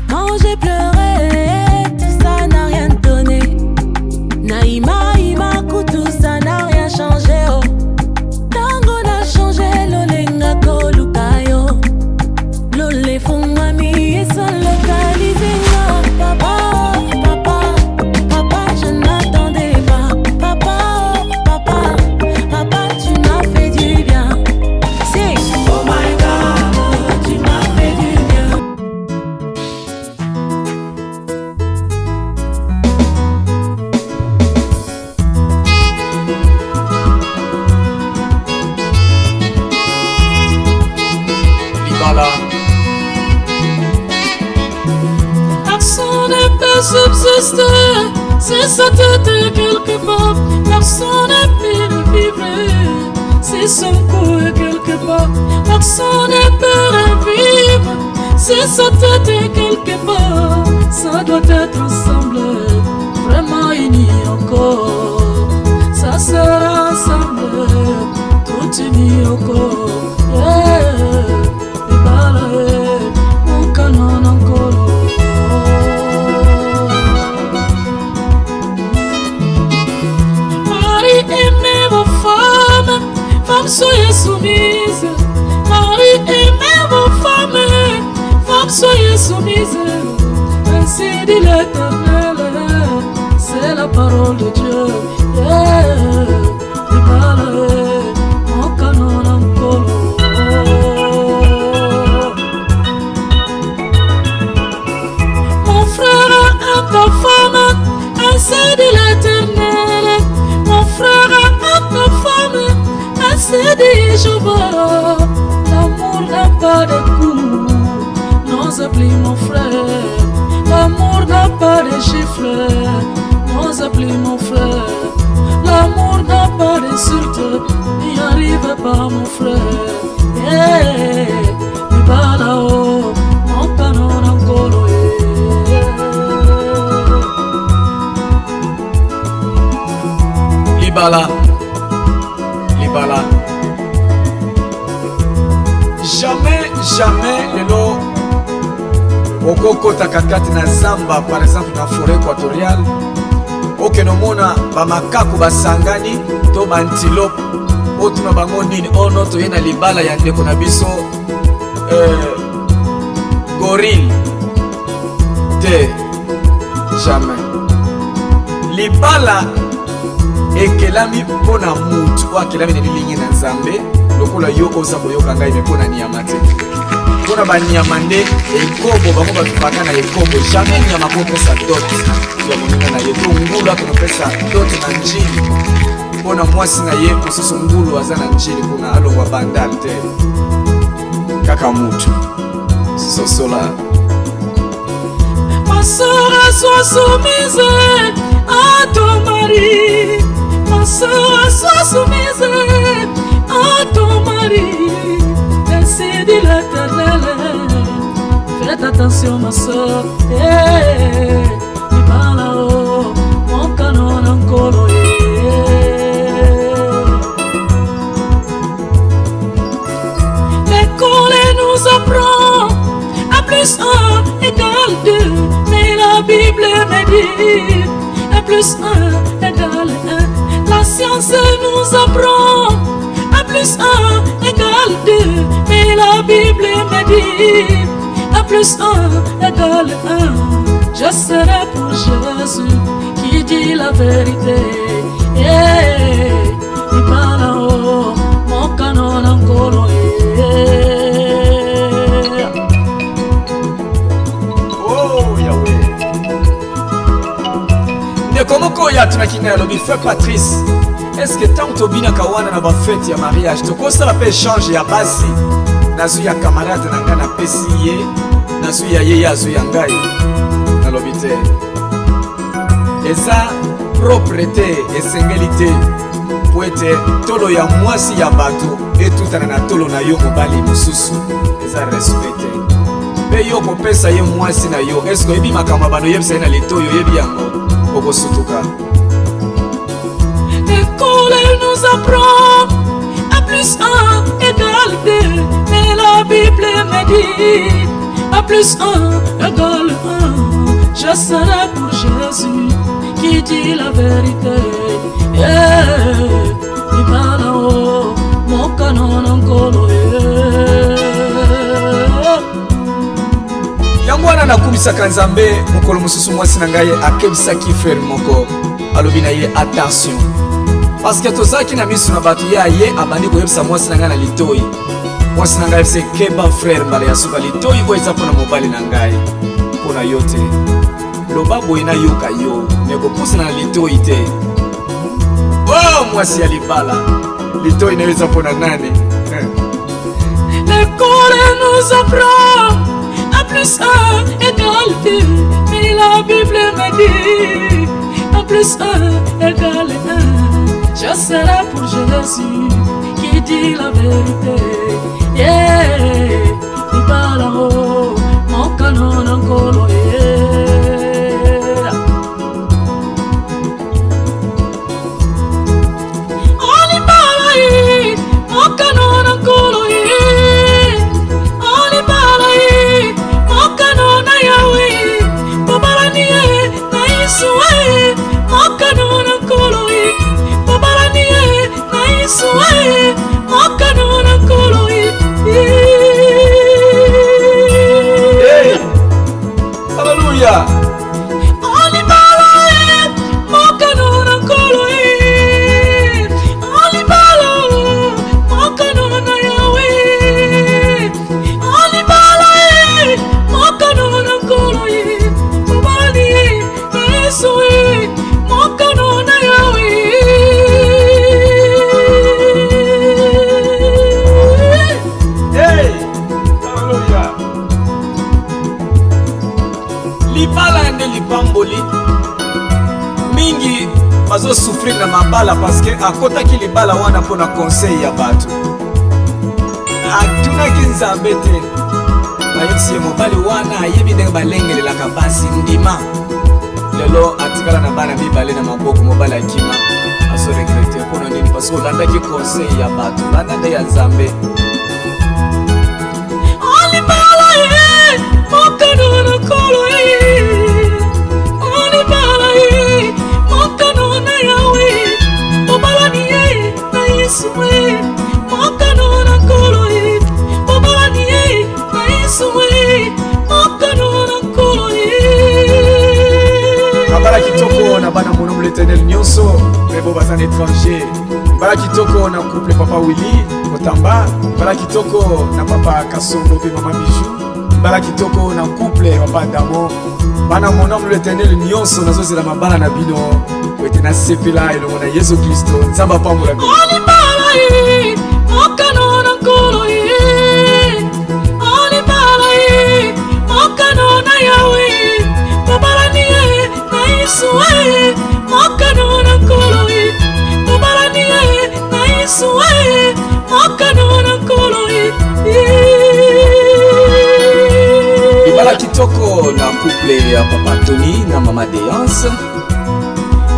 Quand j'ai pleuré, tout ça n'a rien donné. Naïma, Imaku, tout ça n'a rien changé. Oh. Tango n'a changé, l'olenga kolukayo. L'ole fungami et son localisé. Papa, papa, papa, je n'attendais pas. Papa, papa, papa, tu m'as fait du bien. C'est oh my God, tu m'as fait du bien. Libala. Personne ne peut subsister si sa tête est quelque part. Personne ne peut vivre si son cou est quelque part. Personne ne peut revivre si sa tête est quelque part. Ça doit être ensemble, vraiment unis encore. Ça sera ensemble, tout unis encore. Yeah. Mon canon encore. Marie, aimez vos femmes, femmes soyez soumises. Marie, aimez vos femmes, femmes soyez soumises. Ainsi dit l'Éternel, c'est la parole de Dieu. Yeah. Mon canon encore. Ta femme, ainsi dit l'Éternel. Mon frère aime ta femme, ainsi dit Jéhovah. L'amour n'a pas de goût, non appelez mon frère. L'amour n'a pas de gifle, non appelez mon frère. L'amour n'a pas d'insulte, n'y arrive pas mon frère. Yeah, mais pas là-haut, mon canon encore. Libala, Libala. Jamais, jamais lelo okoko takakati na zamba, par exemple na forêt équatoriale. Okenomona ba makaku basangani to ba antilope. Otuna bango nini ono to yena libala ya ndeko na biso gorille. Te jamais. Libala ekelami pona mutu wa kelami ne lilingi na Nzambe lokola yo oza koyoka ngai me pona nyama te pona ba nyama nde ekobo bango batupaka na ekobo jamais nyama ko pesa dot ya moninga na yeto ngulu akono pesa dot na njili pona mwasi na ye kososo ngulu aza na njili kuna alongwa bandal te kaka mutu sosola. Ma sœur, sois soumise à ton mari. Ma sœur, sois soumise à ton mari. Ainsi dit l'Éternel. Faites attention ma sœur. Pas là-haut, mon canon encore. L'école nous apprend à plus 1 égale 2. Mais la Bible me dit à plus 1 égale 1. La science nous apprend A plus 1 égale 2. Mais la Bible me dit A plus 1 égale 1. Je serai pour Jésus qui dit la vérité. Yeah. Il parle en haut, mon canon en colo. Oh Yahweh. Nekomoko ya tunakina lobi frère Patrice. Est-ce que tant que bina kawana na ba fête ya mariage to ko sala pe change ya basi nazu ya camarade na ngana pesiye nazu ya ye yazu ya ngai na lobi te eza propreté esengeli po ete tolo ya mwasi ya bato etutana na tolo na yo mobali mosusu eza respecté pe yo kopesa ye mwasi na yo eske oyebi makambo bano yebisa ye na litoyo oyebi yango okosutuka. L'école nous apprend A plus 1 égale 2. Mais la Bible me dit A plus 1 égale 1. Je serai pour Jésus qui dit la vérité. Yeah. Il parle en haut, mon canon en colo. Yango wana nakumisaka Nzambe mokolo mosusu mwasi na ngai akebisaki frère moko alobi na ye attention parce que tozaki na miso na bato ya ye abandi koyebisa mwasi na ngai na litoi mwasi na ngai se keba frère mbala ya suka litoi oyo eza mpona mobali na ngai mpona yo te loba boye nayoka yo me kopusana na litoi te. Oh mwasi ya libala litoi nayo eza mpona nani? L'école nous apprend A plus 1 égale 2. Mais la Bible me dit A plus 1 égale 1. Je serai pour Jésus qui dit la vérité. Yeah. Il parle en haut, mon canon en colo. On y parle, mon canon en colo. On y parle, mon canon na Yahweh. Babalani na Yeshua, mon canon en colo. Soe mokanona koloi. Hey, hallelujah. Oli bala mokanona koloi. Oli bala mokanona Yahweh. Oli bala mokanona koloi. Babali Yesuwe mokanona Yahweh. Libala nde libamboli mingi bazo souffrir na mabala parce que akotaki libala wana pona conseil ya bato atunaki Nzambe te bayebisi ye mobali wana ayebi ndenge balengelelaka basi ndima lelo atikala na bana mibale na maboko mobali akima azo regrete mpona nini parce que olandaki conseil ya bato landa nde ya Nzambe. Bala kitoko na bana mono l'Éternel nyonso rebo bazan étranger. Bala kitoko na couple papa Willy Kotamba. Bala kitoko na papa Kasongo pe mama Bijou. Bala kitoko na couple papa Damo. Bana mono l'Éternel nyonso nazozela mabala na bino wete na sepela elongo na Yesu Kristo nzamba pambola bino. Oli bala yi mokanona koloi. Oli bala yi mokanona Yahweh. Babalani na Yeshua mokanona koloi. Babalani na Yeshua mokanona koloi. Libala kitoko na couple ya papa Tony na mama Déance.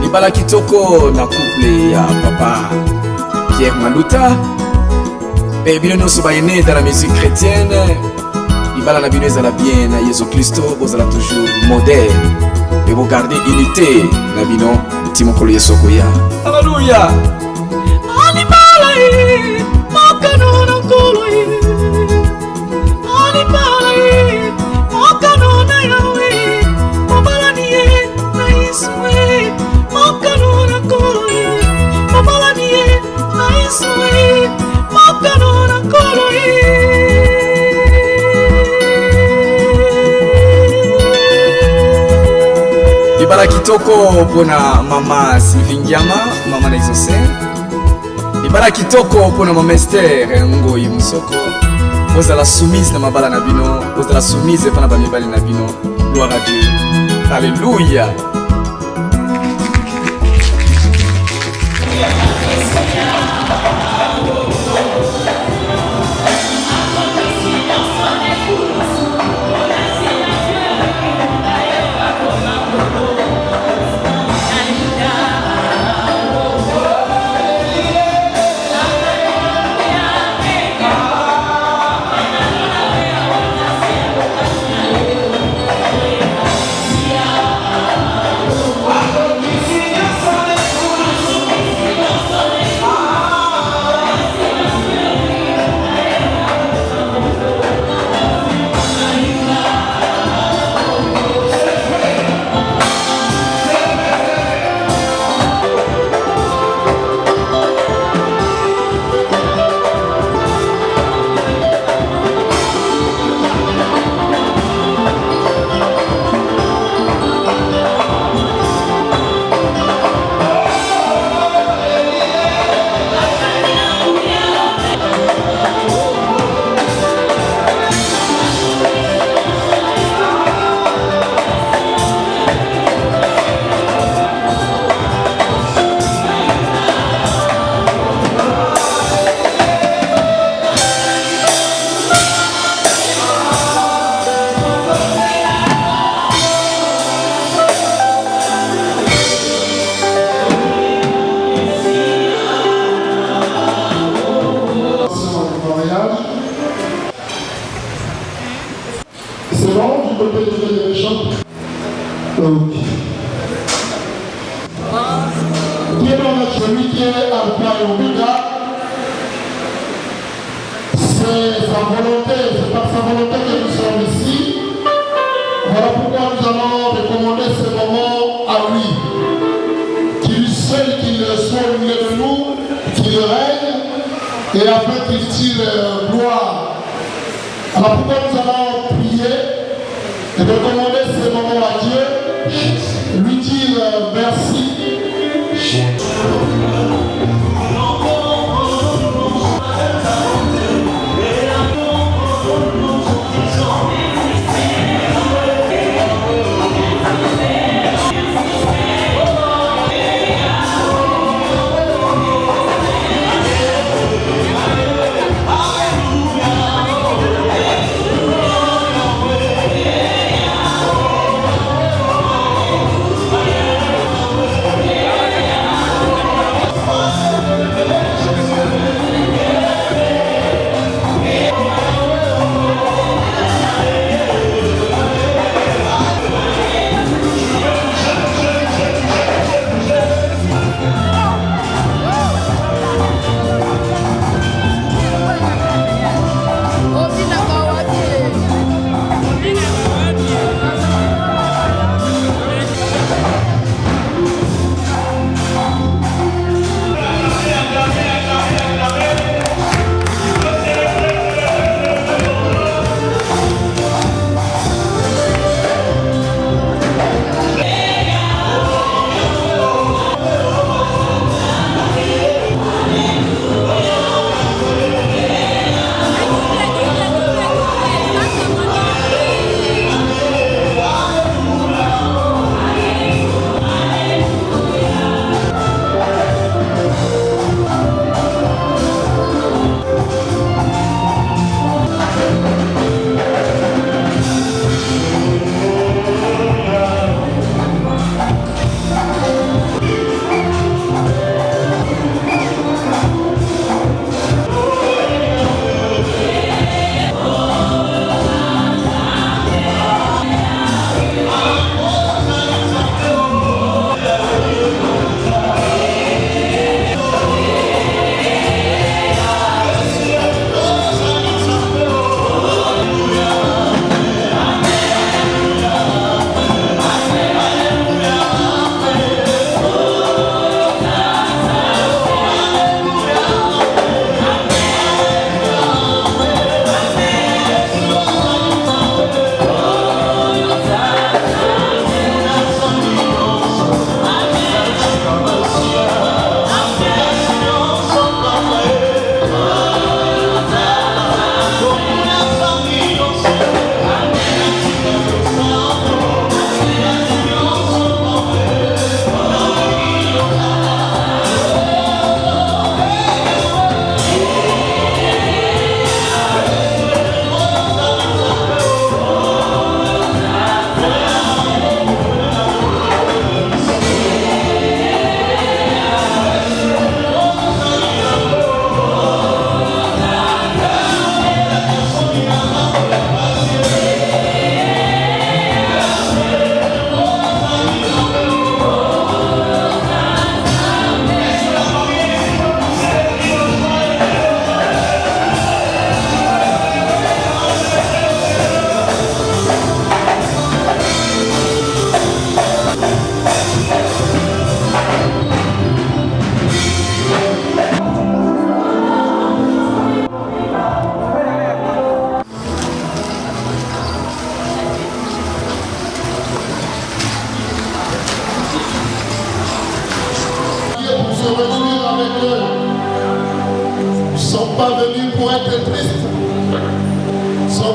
Libala kitoko na couple ya papa Pierre Maluta. Et bien nous sommes nés dans la musique chrétienne. Libala na bino ezala bien na Yesu Kristo bozala toujours modèle et vous gardez unité na bino timokolo yesu akoya. Alleluya. Alibalai, makanona koloi. Alibalai, makanona yawe. Mabalanie na iswe, makanona koloi. Mabalanie na iswe, makanona koloi. Libala kitoko pona mama Sylvingiama, mama na Isose. Libala kitoko pona mama Esther Ngoi Musoko. Ozala soumise na mabala na bino, ozala soumise pana ba mibali na bino. Gloire à Dieu. Alléluia. Et après qu'il tire gloire. Alors pourquoi nous allons prier et recommander ce moment à Dieu, lui dire merci.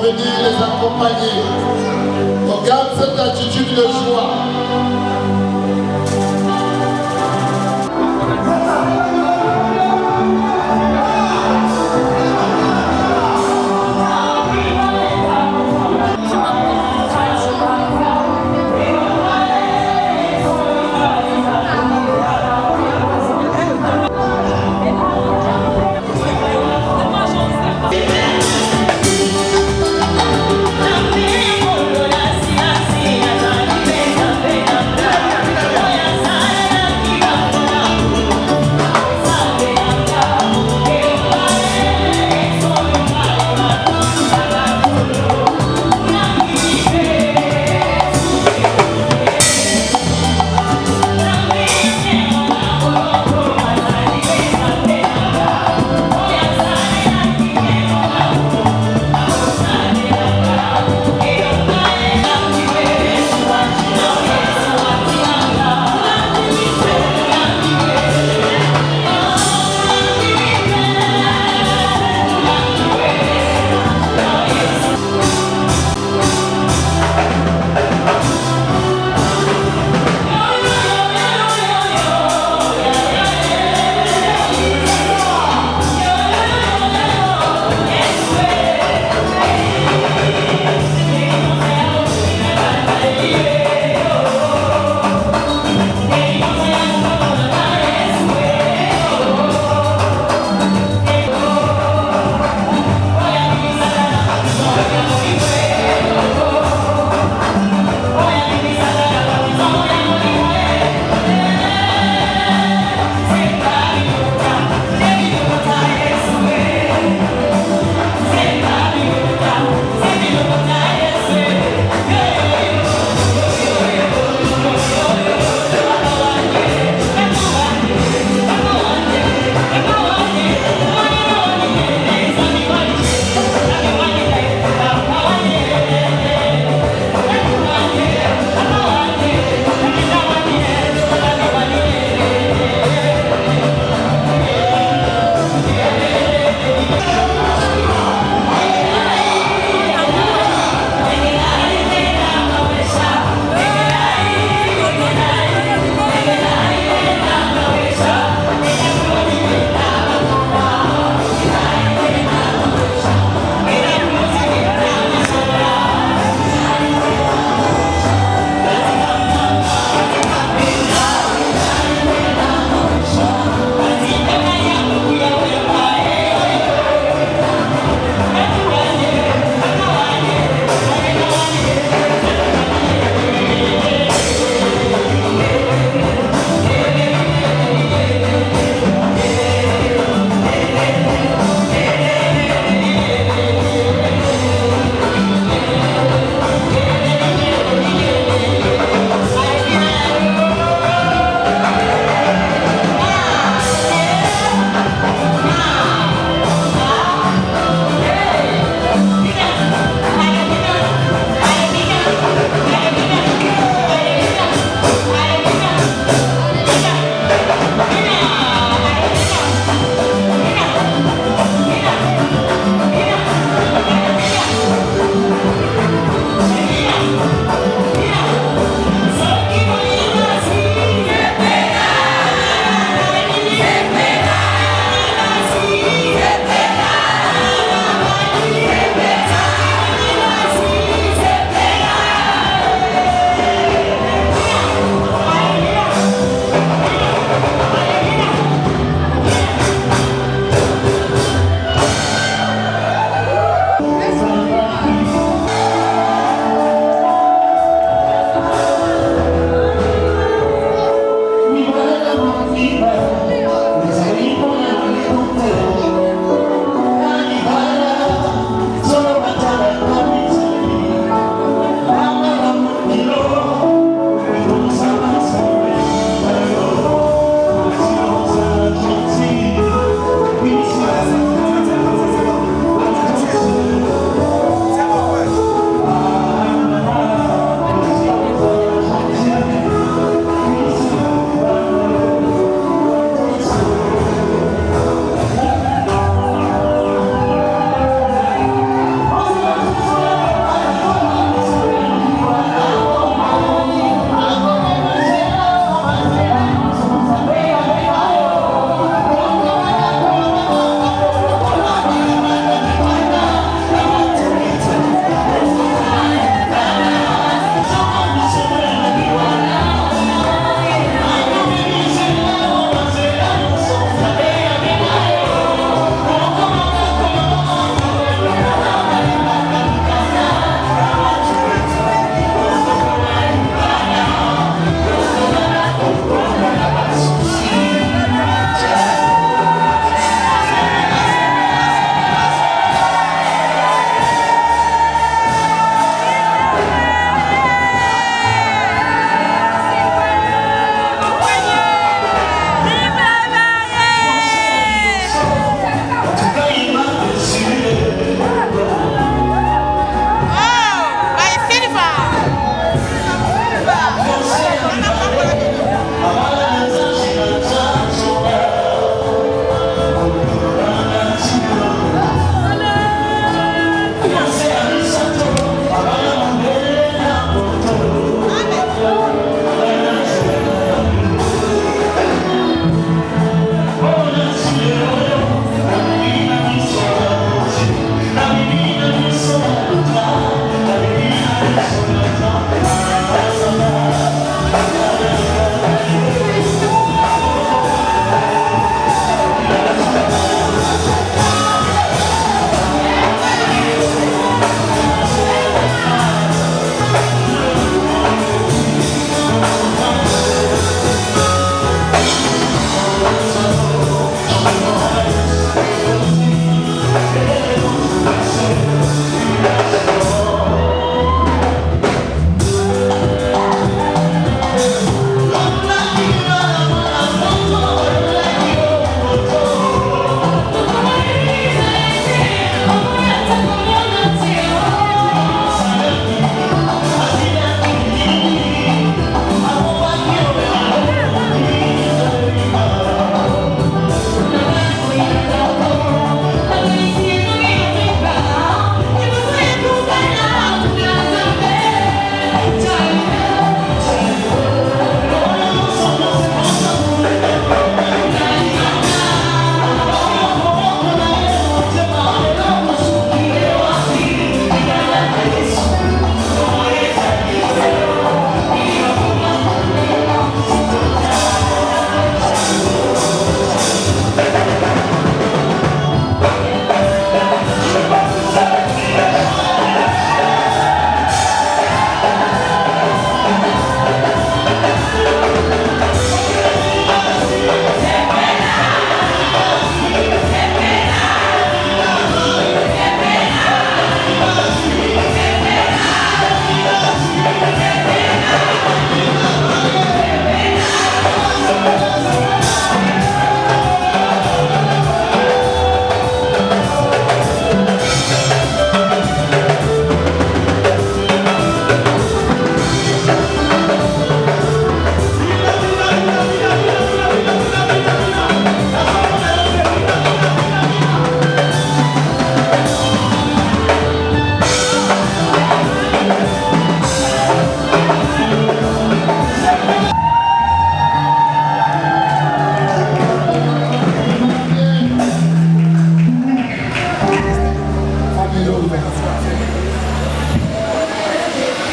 venir les accompagner. Regarde cette attitude de joie. Yeah.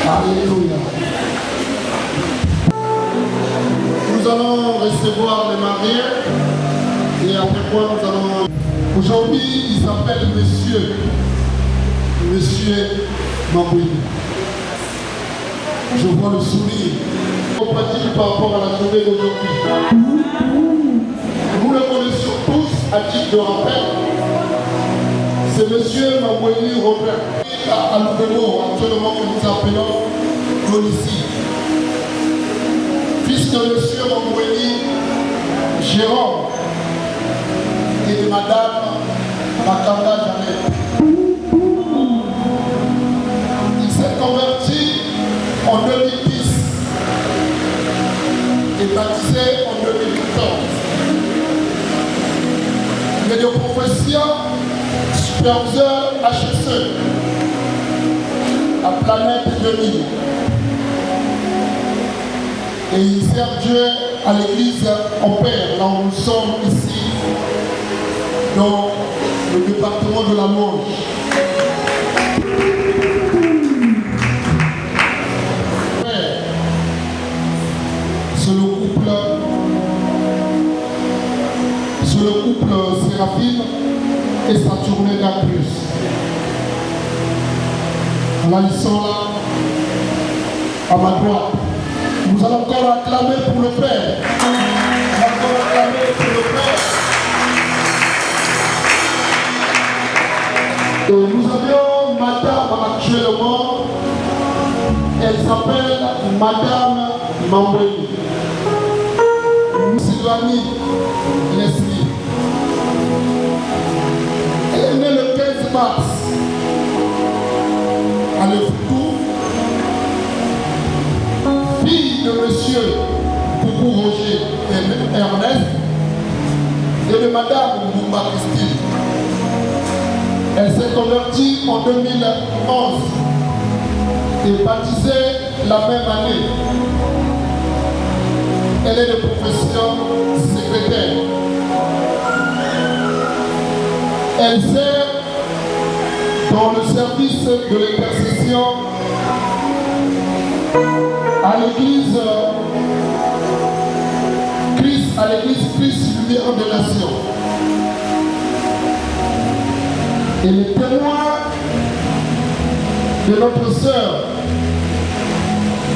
Alléluia. Nous allons recevoir les mariés et après quoi nous allons... Aujourd'hui, il s'appelle Monsieur Mabouini. Je vois le sourire. Compatible par rapport à la journée d'aujourd'hui. Nous le connaissons tous à titre de rappel. C'est Monsieur Mabouini Robert à Loubemo, actuellement que nous appelons Donici. Fils de Monsieur Mabouini Jérôme et de Madame Makanda Janet. Il s'est converti en 2010 et baptisé en 2014. Il est de profession superviseur HSE à Planète 2000. Et il sert Dieu à l'église en Père, là où nous sommes ici, dans le département de la Manche. C'est le couple Séraphine et Saturne d'Acrus. Voilà, ils sont là, à ma droite. Nous allons encore acclamer pour le Père. Nous allons encore acclamer pour le Père. Et nous avions Madame actuellement, elle s'appelle Madame Mambouini. Sylvanie Leslie. Elle est née le 15 mars à Lefoutou, fille de Monsieur Coucou Roger et Ernest et de Madame Moumba Christine. Elle s'est convertie en 2011 et baptisée la même année. Elle est de profession secrétaire. Elle sert dans le service de l'intercession à l'église Christ Lumière des Nations. Et les témoins de notre sœur,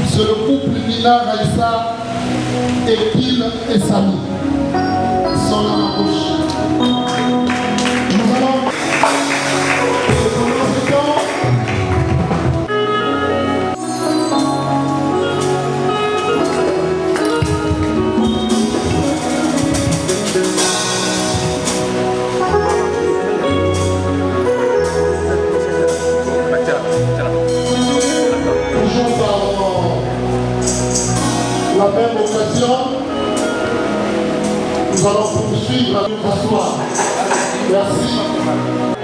c'est le couple Nina Raissa et Bill et Samy. Ils sont là à ma gauche. Nous allons pendant ce temps la même occasion, nous allons poursuivre notre soir. Merci.